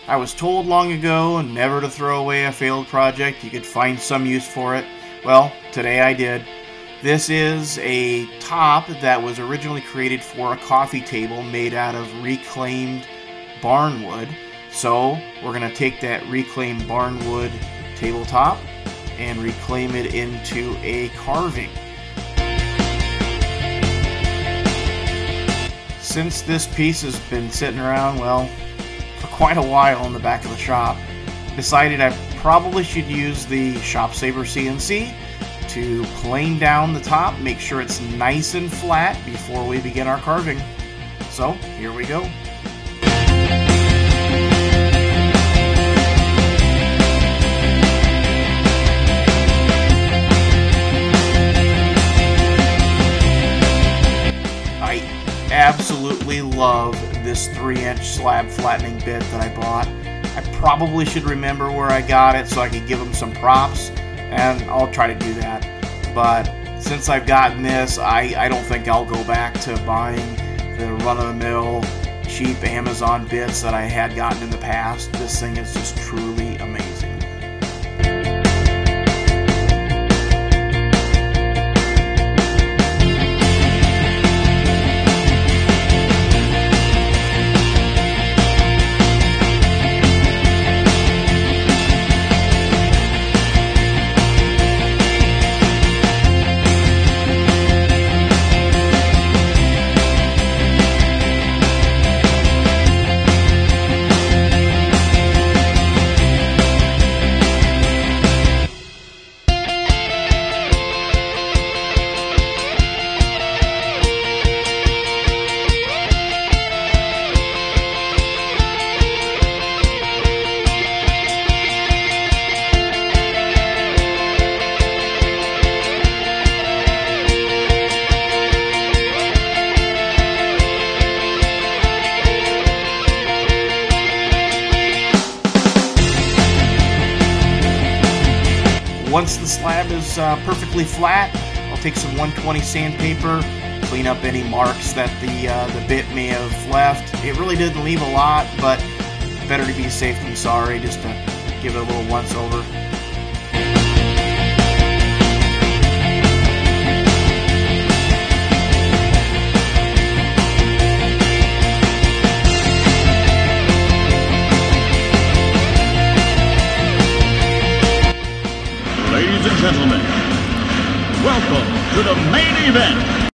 I was told long ago never to throw away a failed project. You could find some use for it. Well, today I did. This is a top that was originally created for a coffee table made out of reclaimed barnwood. So we're going to take that reclaimed barnwood tabletop and reclaim it into a carving. Since this piece has been sitting around, well, for quite a while in the back of the shop, decided I probably should use the Shop Sabre CNC to plane down the top, make sure it's nice and flat before we begin our carving. So, here we go. I absolutely love this 3-inch slab flattening bit that I bought. I probably should remember where I got it so I could give them some props, and I'll try to do that. But since I've gotten this, I don't think I'll go back to buying the run-of-the-mill cheap Amazon bits that I had gotten in the past. This thing is just truly amazing. Once the slab is perfectly flat, I'll take some 120 sandpaper, clean up any marks that the bit may have left. It really didn't leave a lot, but better to be safe than sorry, just to give it a little once over. Ladies and gentlemen, welcome to the main event.